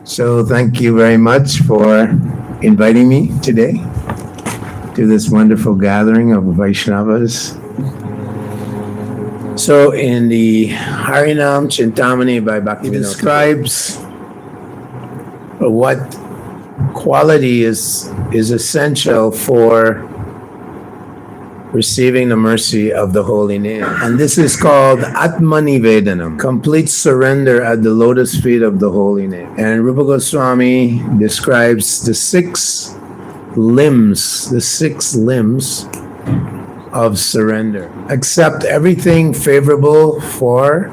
So thank you very much for inviting me today to this wonderful gathering of Vaishnavas. So in the Harinam Chintamani by Bhakti describes what quality is essential for receiving the mercy of the holy name. And this is called Atmanivedanam, complete surrender at the lotus feet of the holy name. And Rupa Goswami describes the six limbs of surrender. Accept everything favorable for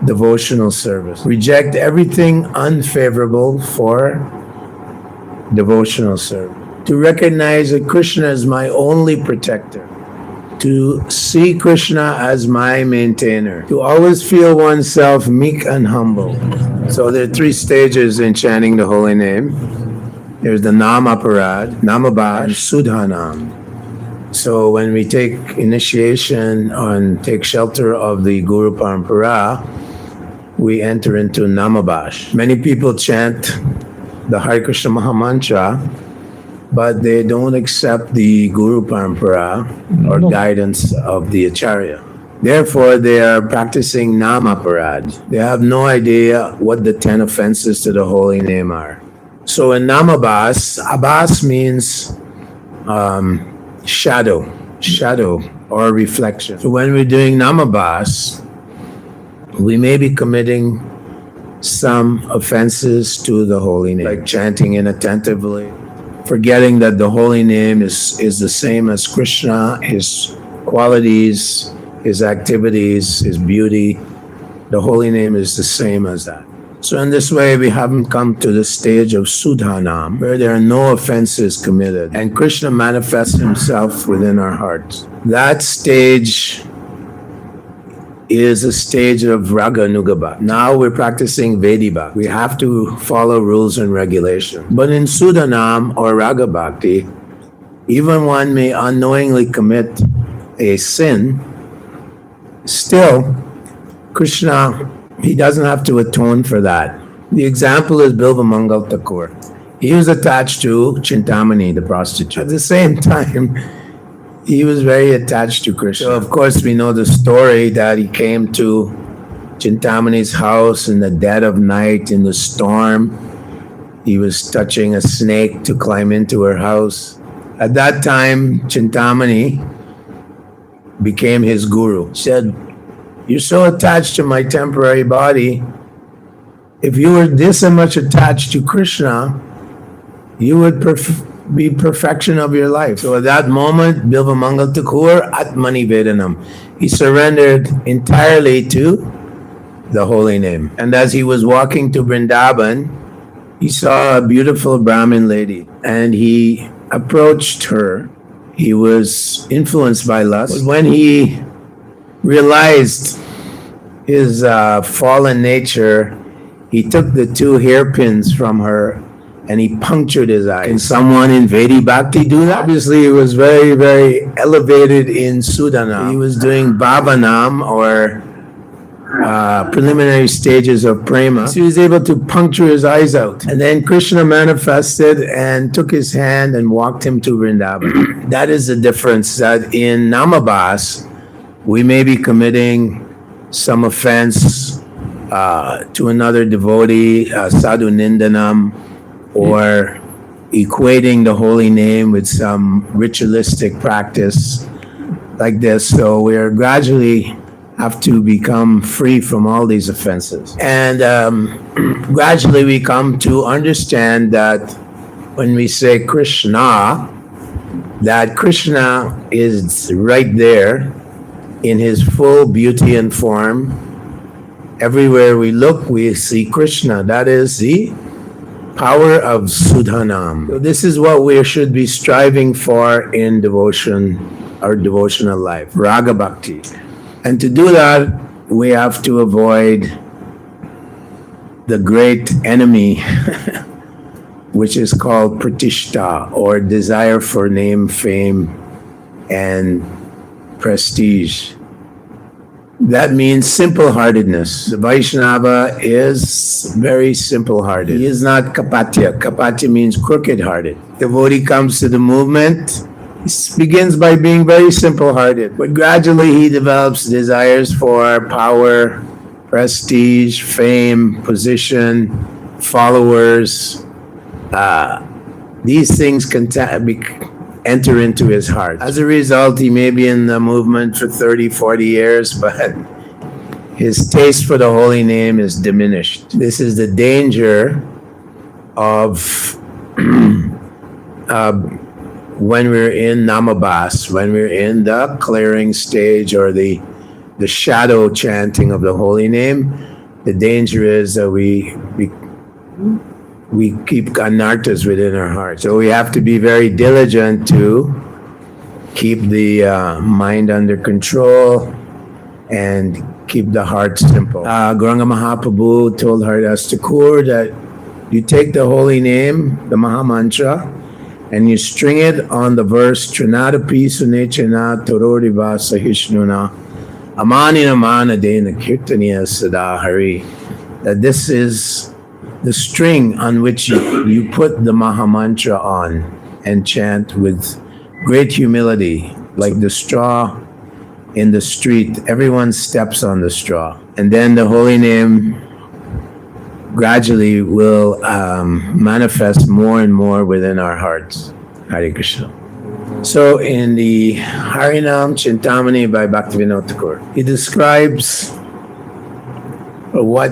devotional service. Reject everything unfavorable for devotional service. To recognize that Krishna is my only protector. To see Krishna as my maintainer. To always feel oneself meek and humble. So there are three stages in chanting the holy name. There's the Namaparad, Namabhash, and Sudhanam. So when we take initiation and take shelter of the Guru Parampara, we enter into Namabhash. Many people chant the Hare Krishna Mahamantra, but they don't accept the Guru Parampara or guidance of the Acharya. Therefore, they are practicing Namaparad. They have no idea what the 10 offenses to the holy name are. So in Namabhas, Abhas means shadow or reflection. So when we're doing Namabhas, we may be committing some offenses to the holy name, like chanting inattentively, forgetting that the holy name is the same as Krishna, his qualities, his activities, his beauty. The holy name is the same as that. So in this way, we haven't come to the stage of Sudhanam, where there are no offenses committed, and Krishna manifests himself within our hearts. That stage is a stage of Raga Nugabha. Now we're practicing Vedibha. We have to follow rules and regulations. But in Sudhanam or Raga Bhakti, even one may unknowingly commit a sin, still, Krishna, he doesn't have to atone for that. The example is Bilva Mangal Thakur. He was attached to Chintamani, the prostitute. At the same time, he was very attached to Krishna. So of course, we know the story that he came to Chintamani's house in the dead of night in the storm. He was touching a snake to climb into her house. At that time, Chintamani became his guru. He said, "You're so attached to my temporary body. If you were this much attached to Krishna, you would be perfection of your life." So at that moment, Bilva Mangal Thakur, Atmani Vedanam. He surrendered entirely to the holy name. And as he was walking to Vrindavan, he saw a beautiful Brahmin lady and he approached her. He was influenced by lust. But when he realized his fallen nature, he took the two hairpins from her and he punctured his eye. Can someone in Vedi Bhakti do that? Obviously, he was very, very elevated in Sudhanam. He was doing Bhavanam or preliminary stages of prema. So he was able to puncture his eyes out. And then Krishna manifested and took his hand and walked him to Vrindavan. That is the difference, that in Namabhas, we may be committing some offense to another devotee, sadhu nindanam, or equating the holy name with some ritualistic practice like this. So we are gradually have to become free from all these offenses. And gradually we come to understand that when we say Krishna, that Krishna is right there in his full beauty and form. Everywhere we look, we see Krishna. That is the power of Sudhanam. So this is what we should be striving for in devotion, our devotional life, Raga Bhakti. And to do that, we have to avoid the great enemy, which is called pratishta, or desire for name, fame, and prestige. That means simple-heartedness. The Vaishnava is very simple-hearted. He is not kapatya. Kapatya means crooked-hearted. Devotee comes to the movement, he begins by being very simple-hearted, but gradually he develops desires for power, prestige, fame, position, followers. These things can enter into his heart. As a result, he may be in the movement for 30, 40 years, but his taste for the holy name is diminished. This is the danger of when we're in namabas, when we're in the clearing stage or the shadow chanting of the holy name. The danger is that we keep anarthas within our heart. So we have to be very diligent to keep the mind under control and keep the heart simple. Gauranga Mahaprabhu told Haridas Thakur that you take the holy name, the Maha Mantra, and you string it on the verse Trinadapi Sunechena Tororiva Sahishnuna Amanina Manadena Kirtaniya Sada Hari. That this is the string on which you put the Maha Mantra on and chant with great humility, like the straw in the street. Everyone steps on the straw. And then the holy name gradually will manifest more and more within our hearts. Hare Krishna. So in the Harinam Chintamani by Bhaktivinoda Thakur, he describes what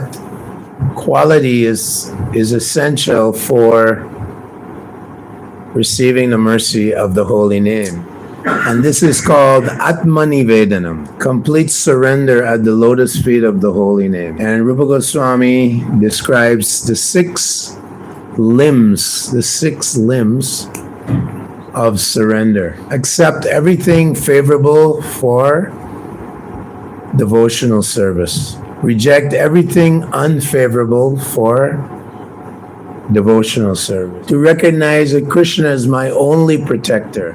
quality is essential for receiving the mercy of the holy name. And this is called Atmanivedanam, complete surrender at the lotus feet of the holy name. And Rupa Goswami describes the six limbs of surrender. Accept everything favorable for devotional service. Reject everything unfavorable for devotional service. To recognize that Krishna is my only protector.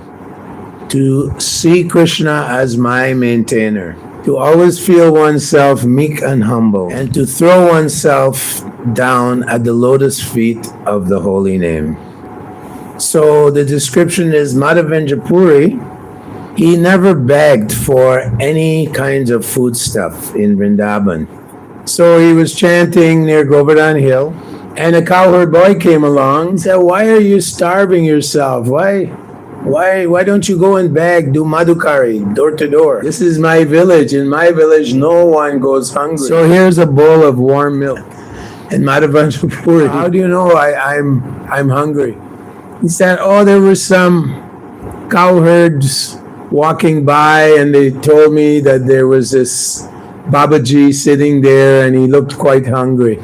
To see Krishna as my maintainer. To always feel oneself meek and humble. And to throw oneself down at the lotus feet of the holy name. So the description is Madhavendra Puri. He never begged for any kinds of foodstuff in Vrindavan. So he was chanting near Govardhan Hill, and a cowherd boy came along and said, "Why are you starving yourself? Why don't you go and beg, do madhukari, door to door? This is my village. In my village, no one goes hungry. So here's a bowl of warm milk." And Madhavendra Puri, "How do you know I'm hungry?" He said, "Oh, there were some cowherds walking by, and they told me that there was this Babaji sitting there, and he looked quite hungry."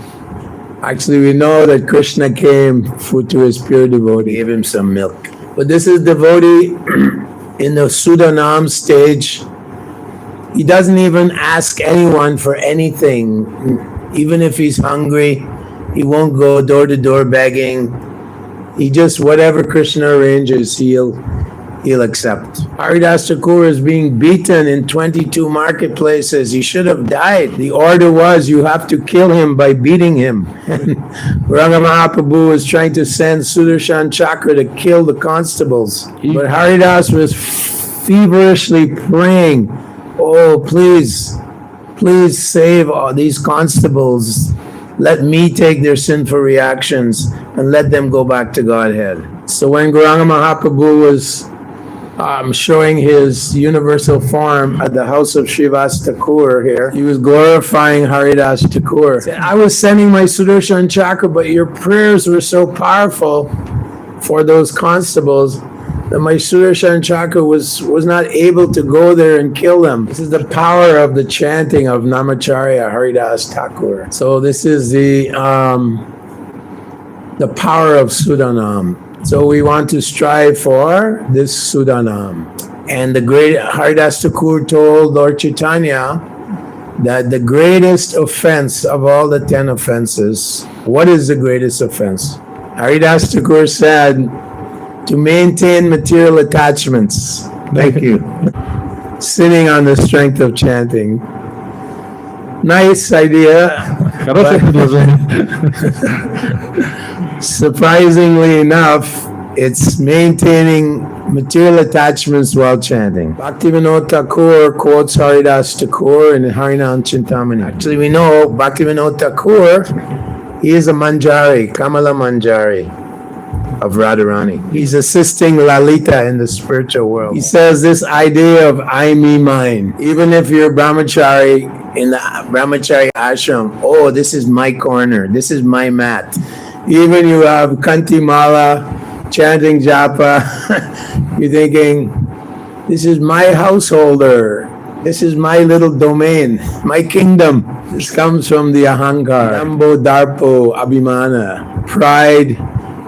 Actually, we know that Krishna came to his pure devotee, gave him some milk. But this is devotee in the Sudanam stage. He doesn't even ask anyone for anything. Even if he's hungry, he won't go door to door begging. He just, whatever Krishna arranges, he'll accept. Haridas Thakur is being beaten in 22 marketplaces. He should have died. The order was, you have to kill him by beating him. Gauranga Mahaprabhu was trying to send Sudarshan Chakra to kill the constables. But Haridas was feverishly praying, "Oh, please save all these constables. Let me take their sinful reactions and let them go back to Godhead." So when Gauranga Mahaprabhu was showing his universal form at the house of Srivas Thakur here, he was glorifying Haridas Thakur. "I was sending my Sudarshan Chakra, but your prayers were so powerful for those constables that my Sudarshan Chakra was not able to go there and kill them." This is the power of the chanting of Namacharya Haridas Thakur. So this is the power of Sudanam. So we want to strive for this Sudanam. And the great Haridas Thakur told Lord Chaitanya that the greatest offense of all the 10 offenses, what is the greatest offense? Haridas Thakur said, to maintain material attachments. Thank you. Sitting on the strength of chanting. Nice idea. Хорошее предложение. Surprisingly enough, it's maintaining material attachments while chanting. Bhaktivinoda Thakur quotes Haridas Thakur in Harinam Chintamani. Actually, we know Bhaktivinoda Thakur, he is a Manjari, Kamala Manjari of Radharani. He's assisting Lalita in the spiritual world. He says this idea of I, me, mine. Even if you're brahmachari in the brahmachari ashram, oh, this is my corner, this is my mat. Even you have Kanti Mala, chanting japa, you're thinking, this is my householder, this is my little domain, my kingdom. This comes from the ahankar, dambo, darpo, abhimana, pride,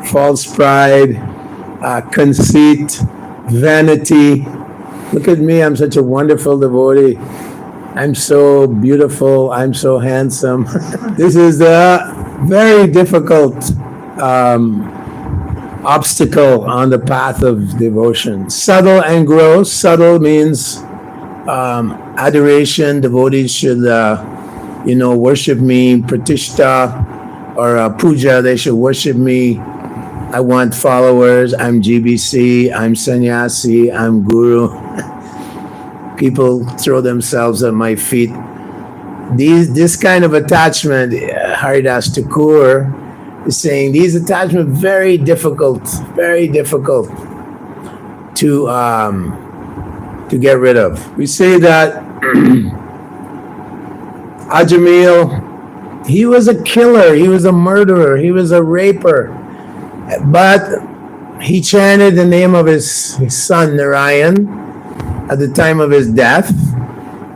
false pride, conceit, vanity. Look at me, I'm such a wonderful devotee. I'm so beautiful, I'm so handsome. This is a very difficult obstacle on the path of devotion. Subtle and gross. Subtle means adoration. Devotees should, worship me, pratishta or puja. They should worship me. I want followers. I'm GBC. I'm sannyasi. I'm guru. People throw themselves at my feet. This kind of attachment, Haridas Thakur is saying, these attachments very difficult to get rid of. We say that Ajamil, he was a killer, he was a murderer, he was a raper, but he chanted the name of his son Narayan at the time of his death,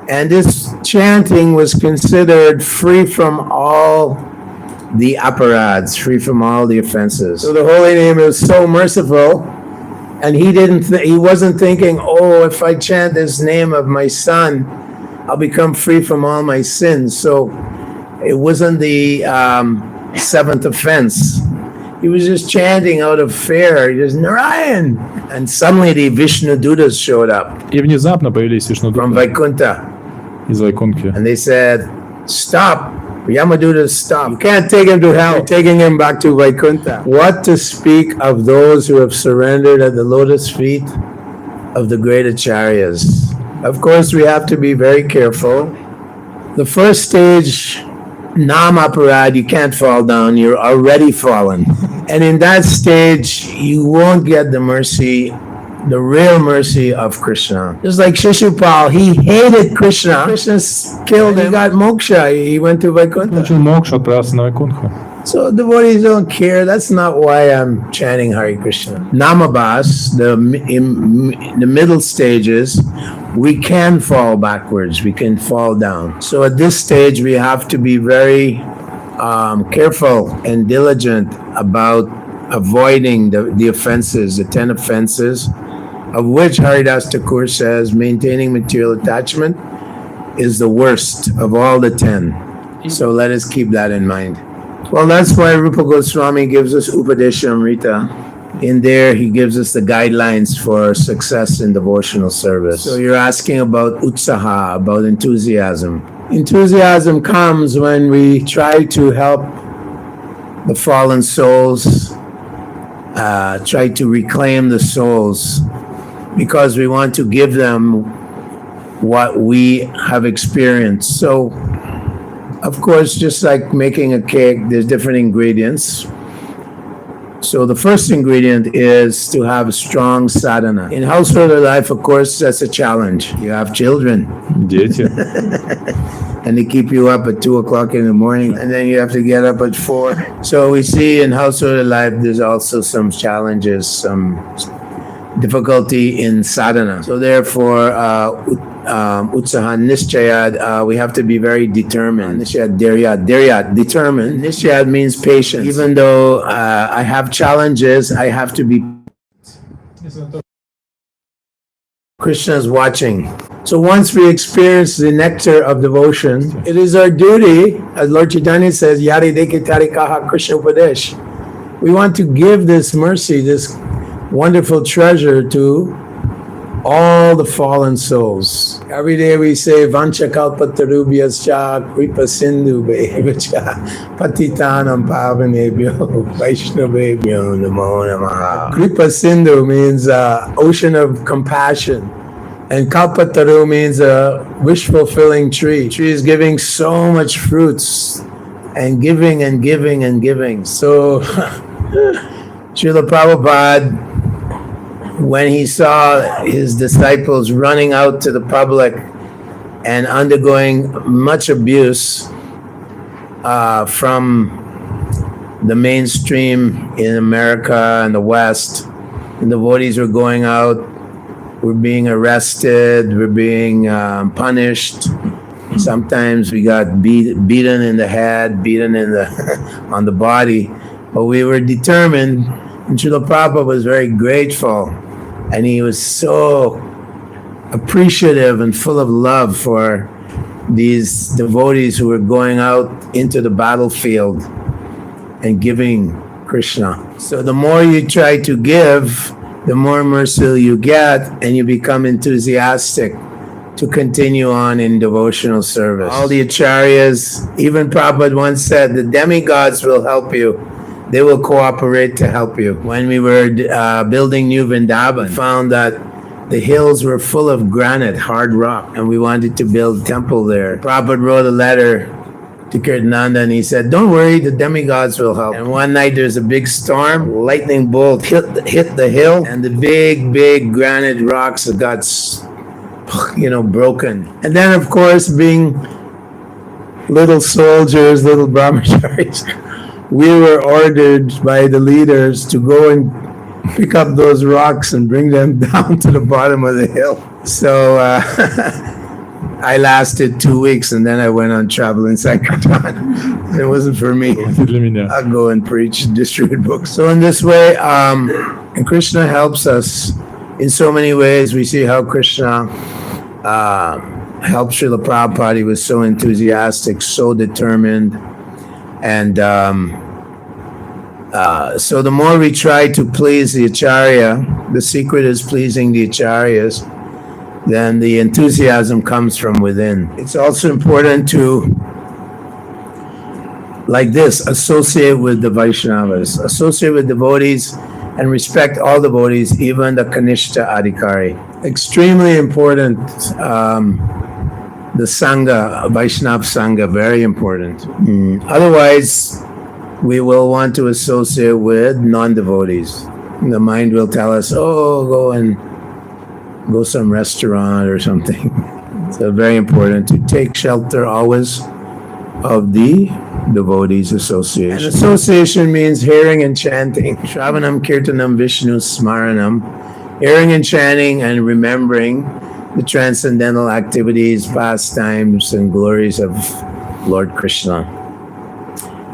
and this chanting was considered free from all the aparads, free from all the offenses. So the holy name is so merciful, and he wasn't thinking, oh, if I chant this name of my son, I'll become free from all my sins. So it wasn't the seventh offense. He was just chanting out of fear. He just Narayan, and suddenly the Vishnu Dutas showed up И внезапно появились from Вишнудуты Vaikuntha, из Вайкунхи. and they said, "Stop, Yamadutas, stop! You can't take him to hell. You're taking him back to Vaikuntha." What to speak of those who have surrendered at the lotus feet of the great acharyas? Of course, we have to be very careful. The first stage, Nam aparad, you can't fall down, you're already fallen. And in that stage, you won't get the mercy, the real mercy of Krishna. Just like Shishupal, he hated Krishna. Krishna killed him, he got moksha, he went to Vaikuntha. Получил мокшу, отправился на Вайкунху. So devotees don't care. That's not why I'm chanting Hare Krishna. Namabas, in the middle stages, we can fall backwards. We can fall down. So at this stage, we have to be very careful and diligent about avoiding the offenses, the 10 offenses, of which Haridas Thakur says maintaining material attachment is the worst of all the 10. So let us keep that in mind. Well, that's why Rupa Goswami gives us Upadeshamrita. In there, he gives us the guidelines for success in devotional service. So you're asking about utsaha, about enthusiasm. Enthusiasm comes when we try to help the fallen souls, try to reclaim the souls, because we want to give them what we have experienced. So, of course, just like making a cake, there's different ingredients. So the first ingredient is to have a strong sadhana. In household life, of course, that's a challenge. You have children. Дети. And they keep you up at 2 o'clock in the morning, and then you have to get up at 4. So we see in household life, there's also some challenges, some difficulty in sadhana. So therefore, utsaha nischayad, we have to be very determined. Nischayad deryat, determined. Nischayad means patience. Even though I have challenges, I have to be. Krishna is watching. So once we experience the nectar of devotion, it is our duty, as Lord Chaitanya says, Yari deke tarikaha Krishna Upadesh. We want to give this mercy, this wonderful treasure to all the fallen souls. Every day we say Vancha Kalpatarubhyascha Kripa Sindhu Bhevcha Patitanam Pavanebhyo Vaishnavebhyo Namo Namaha. Kripa Sindhu means ocean of compassion. And Kalpataru means a wish-fulfilling tree. The tree is giving so much fruits and giving and giving and giving. So Srila Prabhupada, when he saw his disciples running out to the public and undergoing much abuse from the mainstream in America and the West, and the devotees were going out, were being arrested, were being punished. Sometimes we got beaten in the head, beaten in the on the body, but we were determined. And Srila Prabhupada was very grateful, and he was so appreciative and full of love for these devotees who were going out into the battlefield and giving Krishna. So the more you try to give, the more mercy you get, and you become enthusiastic to continue on in devotional service. All the acharyas, even Prabhupada once said, the demigods will help you. They will cooperate to help you. When we were building New Vrindavan, we found that the hills were full of granite, hard rock, and we wanted to build a temple there. Prabhupada wrote a letter to Kripanidhi and he said, don't worry, the demigods will help. And one night there's a big storm, lightning bolt hit the hill, and the big granite rocks got broken. And then of course, being little soldiers, little brahmacharis, we were ordered by the leaders to go and pick up those rocks and bring them down to the bottom of the hill. So I lasted 2 weeks, and then I went on travel in Sankirtan. It wasn't for me. I'll go and preach, distribute books. So in this way, and Krishna helps us in so many ways. We see how Krishna helped Srila Prabhupada. He was so enthusiastic, so determined. And so the more we try to please the Acharya, the secret is pleasing the Acharyas, then the enthusiasm comes from within. It's also important to, like this, associate with the Vaishnavas, associate with devotees, and respect all devotees, even the Kanishta Adhikari. Extremely important, the Sangha, Vaishnav Sangha, very important. Otherwise, we will want to associate with non-devotees. The mind will tell us, oh, go some restaurant or something. So very important to take shelter always of the devotees association. And association means hearing and chanting. Shravanam Kirtanam Vishnu Smaranam. Hearing and chanting and remembering the transcendental activities, pastimes, and glories of Lord Krishna.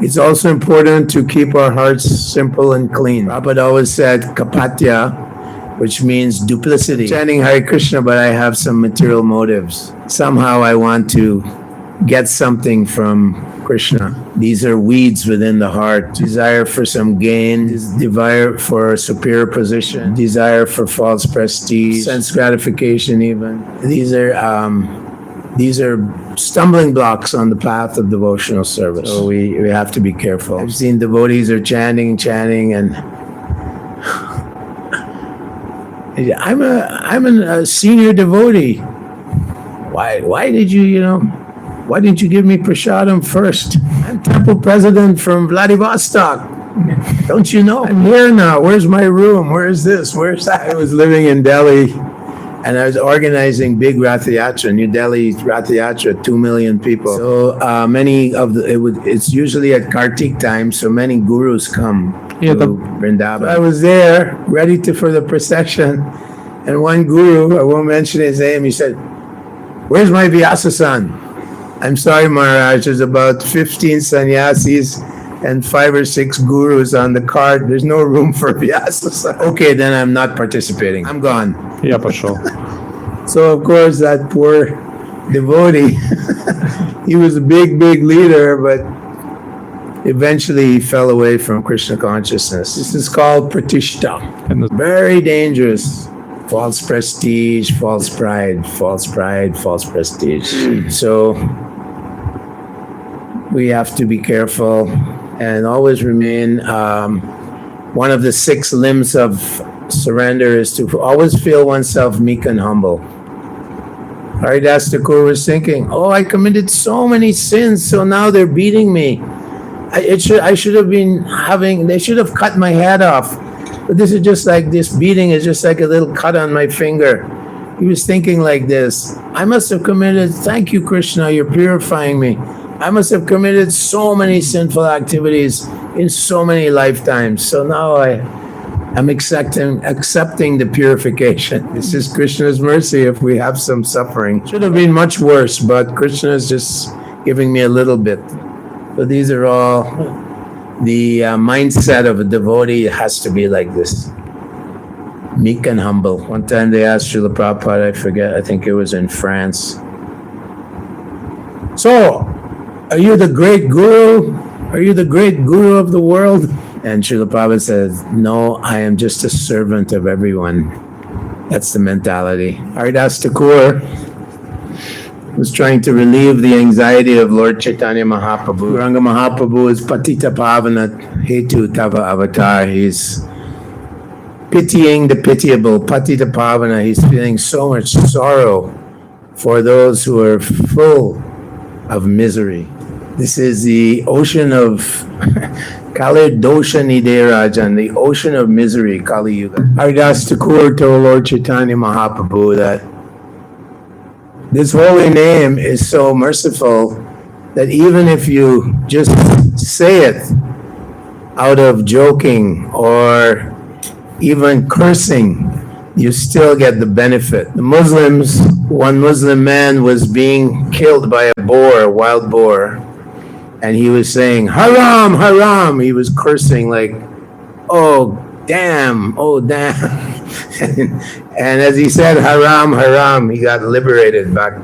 It's also important to keep our hearts simple and clean. Prabhupada always said kapatya, which means duplicity. Chanting Hare Krishna, but I have some material motives. Somehow I want to get something from Krishna. These are weeds within the heart. Desire for some gain, desire for a superior position, desire for false prestige, sense gratification even. These are stumbling blocks on the path of devotional service. So we have to be careful. I've seen devotees are chanting, and I'm a senior devotee. Why didn't you give me prasadam first? I'm temple president from Vladivostok. Don't you know? I'm here now. Where's my room? Where's this? Where's that? I was living in Delhi, and I was organizing big Rath Yatra, New Delhi Rath Yatra, 2 million people. So many of it's usually at Kartik time, so many gurus come to Vrindavan. So I was there, ready for the procession, and one guru, I won't mention his name, he said, where's my Vyasa-san? I'm sorry, Maharaj, there's about 15 sannyasis and 5 or 6 gurus on the cart. There's no room for Vyasa-san. Okay, then I'm not participating. I'm gone. Я пошел. So, of course, that poor devotee, he was a big leader, but eventually he fell away from Krishna consciousness. This is called pratishta. Very dangerous. false prestige, false pride, false pride, false prestige. So we have to be careful and always remain. One of the 6 limbs of surrender is to always feel oneself meek and humble. Haridas Thakur was thinking, oh, I committed so many sins, so now they're beating me. They should have cut my head off. But this is just like, this beating is just like a little cut on my finger. He was thinking like this, I must have committed, thank you, Krishna, you're purifying me. I must have committed so many sinful activities in so many lifetimes. So now I'm accepting the purification. This is Krishna's mercy if we have some suffering. Should have been much worse, but Krishna is just giving me a little bit. So these are all the mindset of a devotee. It has to be like this. Meek and humble. One time they asked Srila Prabhupada, I think it was in France. So, are you the great guru? Are you the great guru of the world? And Srila Prabhupada says, no, I am just a servant of everyone. That's the mentality. Haridas Thakur was trying to relieve the anxiety of Lord Chaitanya Mahaprabhu. Gauranga Mahaprabhu is Patita Pavana Hetu Tava Avatar. He's pitying the pitiable. Patita Pavana, he's feeling so much sorrow for those who are full of misery. This is the ocean of Kali Dosha Niderajan, the ocean of misery, Kali Yuga. Haridas Thakur told Lord Chaitanya Mahaprabhu that this holy name is so merciful that even if you just say it out of joking or even cursing, you still get the benefit. The Muslims, one Muslim man was being killed by a boar, a wild boar, and he was saying, haram, haram. He was cursing like, oh, damn, oh, damn. And as he said, haram, haram, he got liberated back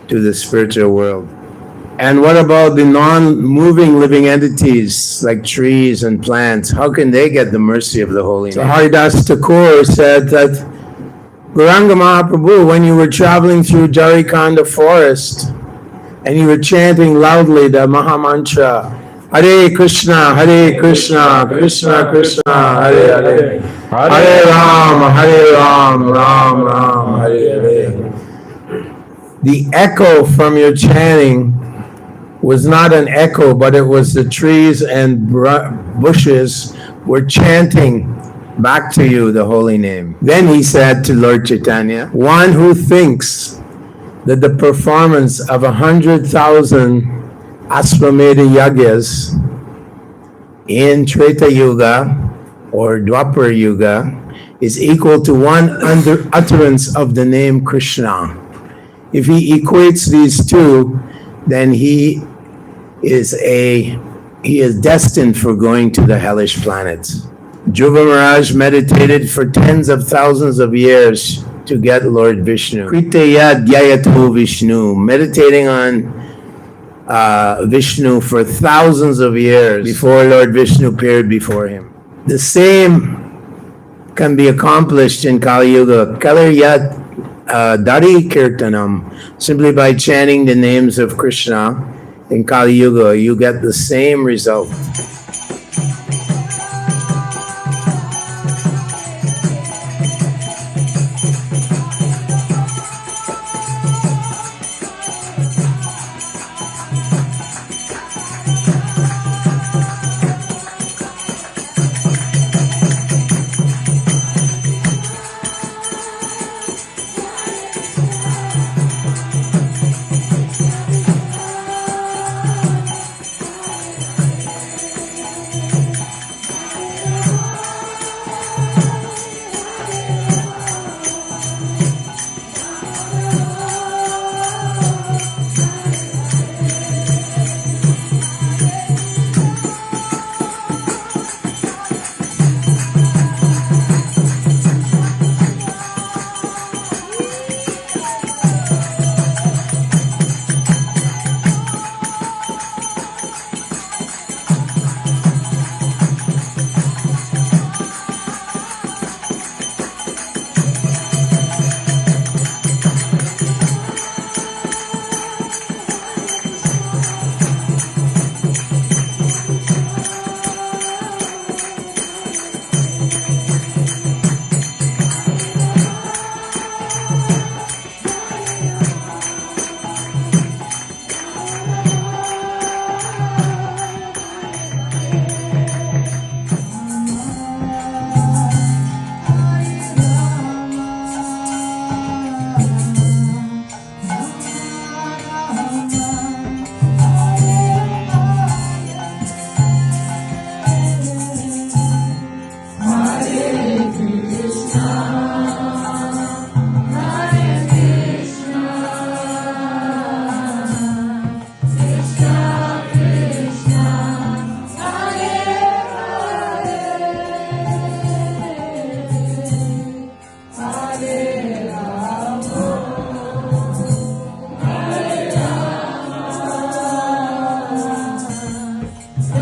to the spiritual world. And what about the non-moving living entities like trees and plants? How can they get the mercy of the Holy Name? So Haridas Thakur said that Gauranga Mahaprabhu, when you were traveling through Jarikhanda forest and you were chanting loudly the Mahamantra, Hare Krishna, Krishna Krishna, Hare Hare, Hare Ram, Ram Ram, Hare Hare. The echo from your chanting was not an echo, but it was the trees and bushes were chanting back to you the holy name. Then he said to Lord Chaitanya, one who thinks that the performance of 100,000 Aswamedha Yagyas in Treta Yuga or Dwapara Yuga is equal to one utterance of the name Krishna. If he equates these two, then he is destined for going to the hellish planets. Dhruva Maharaj meditated for tens of thousands of years to get Lord Vishnu. Kritaya Dhyayatu Vishnu, meditating on Vishnu for thousands of years before Lord Vishnu appeared before him. The same can be accomplished in Kali Yuga. Kalayat Dari Kirtanam, simply by chanting the names of Krishna in Kali Yuga, you get the same result.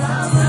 Baba.